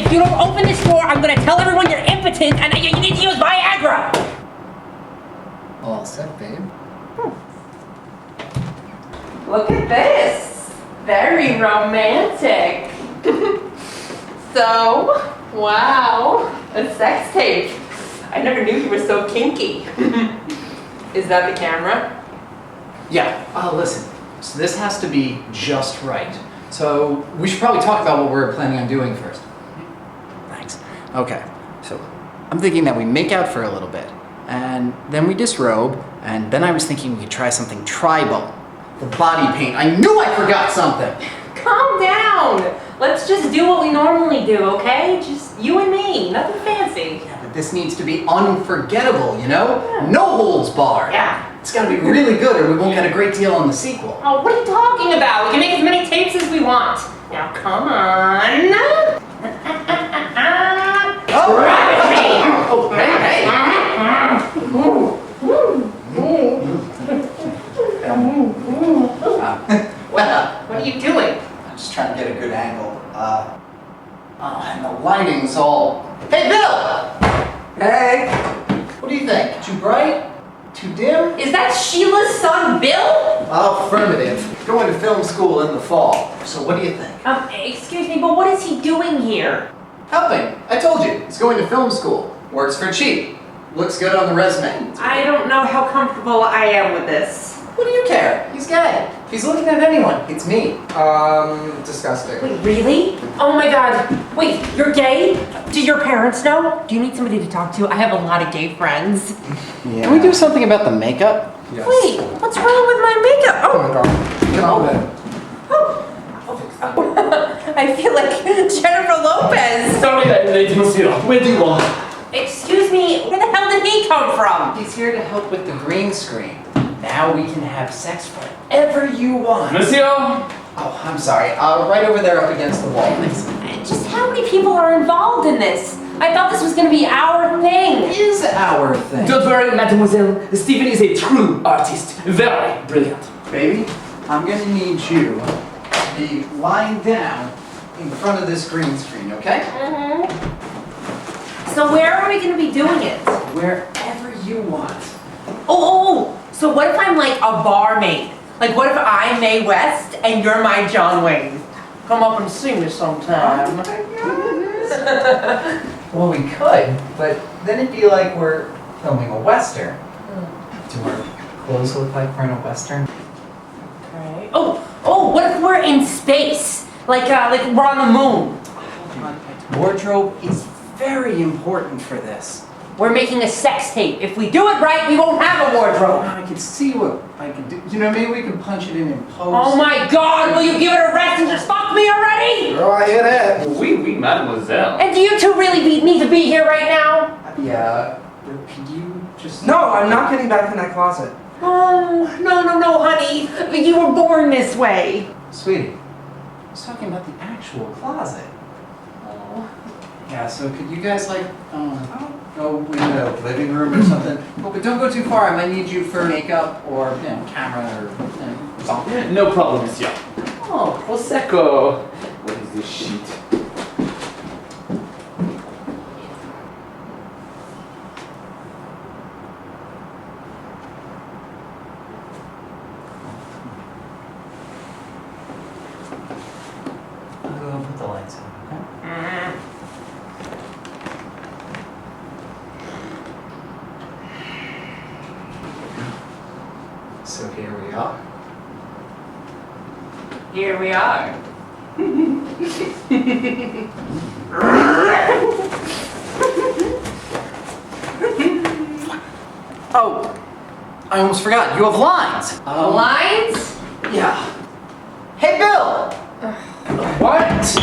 if you don't open this door, I'm gonna tell everyone you're impotent and that you need to use Viagra! All set, babe. Look at this. Very romantic. So, wow, a sex tape. I never knew you were so kinky. Is that the camera? Yeah, listen. So this has to be just right. So we should probably talk about what we're planning on doing first. Thanks. Okay, so I'm thinking that we make out for a little bit, and then we disrobe, and then I was thinking we could try something tribal. The body paint. I knew I forgot something! Calm down. Let's just do what we normally do, okay? Just you and me, nothing fancy. Yeah, but this needs to be unforgettable, you know? Yeah. No holds barred! Yeah. It's gotta be really good or we won't get a great deal on the sequel. Oh, what are you talking about? We can make as many tapes as we want. Now, come on. Oh, Oh, hey. What are you doing? I'm just trying to get a good angle. And the lighting's all... Hey, Bill! Hey! What do you think? Too bright? Too dim? Is that Sheila's son, Bill? Affirmative. Going to film school in the fall. So what do you think? Excuse me, but what is he doing here? Helping. I told you. He's going to film school. Works for cheap. Looks good on the resume. I don't know how comfortable I am with this. What do you care? He's gay. If he's looking at anyone, it's me. Disgusting. Wait, really? Oh my god. Wait, you're gay? Do your parents know? Do you need somebody to talk to? I have a lot of gay friends. Yeah. Can we do something about the makeup? Yes. Wait, what's wrong with my makeup? Oh my god. Get on with it. I feel like Jennifer Lopez. Sorry, lady monsieur. Waiting on. Excuse me, where the hell did he come from? He's here to help with the green screen. Now we can have sex wherever you want. Monsieur? Oh, I'm sorry. Right over there up against the wall, please. Just how many people are involved in this? I thought this was gonna be our thing. It is our thing. Don't worry, mademoiselle. Stephen is a true artist. Very brilliant. Baby, I'm gonna need you to be lying down in front of this green screen, okay? So where are we gonna be doing it? Wherever you want. Oh, so what if I'm like a barmaid? Like what if I'm Mae West and you're my John Wayne? Come up and see me sometime. Well, we could, but then it'd be like we're filming a Western. Do our clothes look like we're in a Western? Okay. Oh, what if we're in space? Like we're on the moon. Wardrobe is very important for this. We're making a sex tape. If we do it right, we won't have a wardrobe. I can see what I can do. You know, maybe we can punch it in post. Oh my god, will you give it a rest and just fuck me already? Girl, I hear that. Oui, oui, mademoiselle. And do you two really need to be here right now? Yeah. Could you just... No, I'm not getting back in that closet. Oh, no, honey. You were born this way. Sweetie, I was talking about the actual closet. Oh. Yeah, so could you guys like, go in the living room or something? But don't go too far, I might need you for makeup or, camera or, something. No problem, monsieur. Oh, Prosecco. What is this shit? I'll go put the lights on, okay? So here we are. Here we are. Oh, I almost forgot, you have lines. Lines? Yeah. Hey, Bill! What?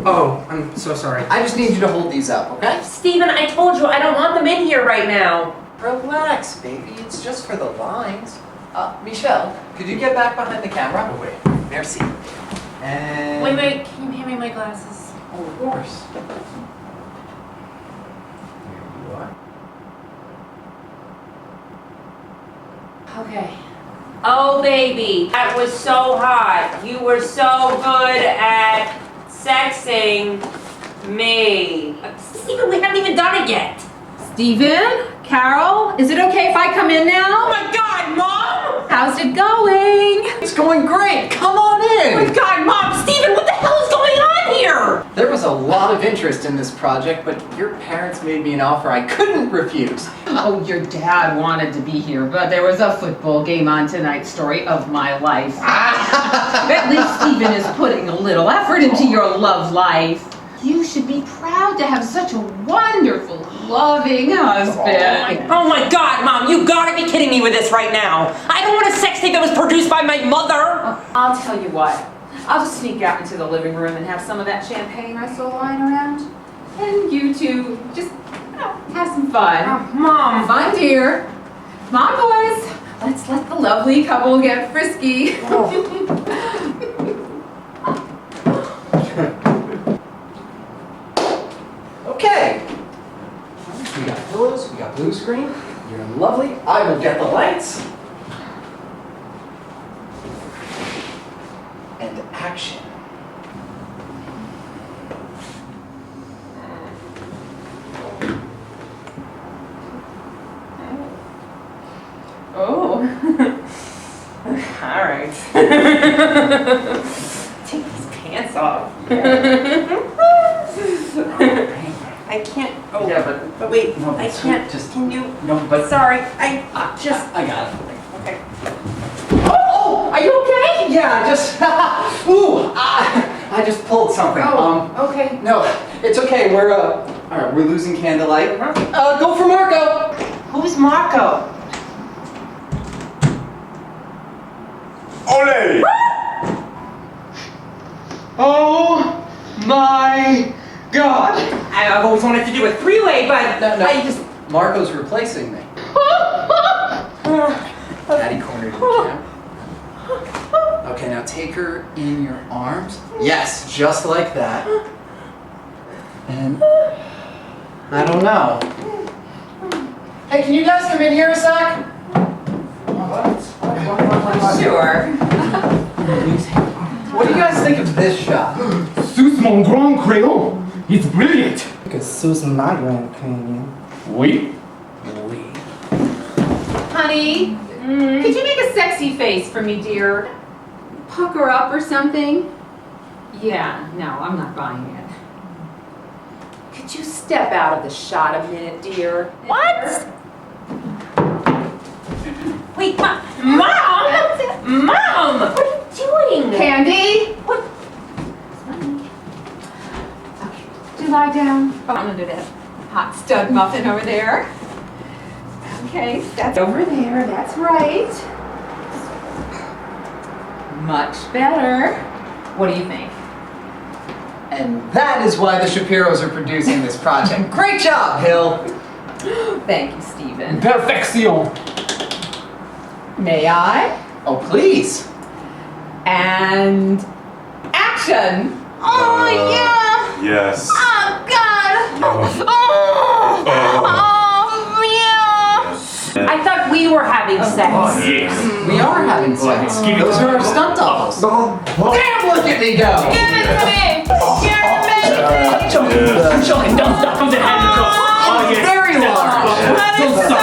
Oh, I'm so sorry. I just need you to hold these up, okay? Steven, I told you I don't want them in here right now. Relax, baby. It's just for the lines. Michelle, could you get back behind the camera? Oh, wait. Merci. And... Wait, can you hand me my glasses? Oh, of course. Here you are. Okay. Oh, baby, that was so hot. You were so good at sexing Me. Steven, we haven't even done it yet. Steven? Carol? Is it okay if I come in Oh now? my God, Mom! How's it going? It's going great. Come on Oh my in. God, Mom! Steven, what the hell is going on here? There was a lot of interest in this project, but your parents made me an offer I couldn't refuse. Oh, your dad wanted to be here, but there was a football game on tonight. Story of my life. At least Steven is putting a little effort into your love life. You should be proud to have such a wonderful, loving husband. Oh my God, Mom! You gotta be kidding me with this right now! I don't want a sex tape that was produced by my mother. I'll tell you what. I'll just sneak out into the living room and have some of that champagne I saw lying around. And you two just have some fun. Mom! Fun, dear. Come on, boys. Let's let the lovely couple get frisky. Okay. We got pillows, we got blue screen. You're lovely. I will get the lights. And action. Oh. Alright. Take these pants off. I can't. Oh, Yeah, but wait, No, I but can't. just- Can you? No, but Sorry, I just. I got it. Okay. Oh, are you okay? Yeah, I just. I just pulled something. Okay. No, it's okay. We're all right. We're losing candlelight. Go for Marco. Who's Marco? Ole! Oh my God! I've always wanted to do a three-way, but No. I just. Marco's replacing me. Daddy cornered you, Jam. Okay, now take her in your arms. Yes, just like that. And I don't know. Hey, can you guys come in here a sec? Sure. What do you guys think of this shot? Sus mon grand crayon! It's brilliant! Because Susan my grand canyon. Oui? Honey, could you make a sexy face for me, dear? Pucker up or something? Yeah, no, I'm not buying it. Could you step out of the shot a minute, dear? What? Wait, Mom! Mom! What are you doing? Candy? What? Okay, do lie down. Oh, under that hot stud muffin over there. Okay, that's over there, that's right. Much better. What do you think? And that is why the Shapiros are producing this project. Great job, Hill! Thank you, Stephen. Perfection! May I? Oh, please! And action! Oh, yeah! Yes. Oh, God! No. Oh, yeah! I thought we were having sex. Yes. We are having sex. Those are our stunt doubles. Damn, look at me go! Give it to me! You're amazing! Yes. Don't stop, come to hand across! Oh, yes! Very large. Don't stop!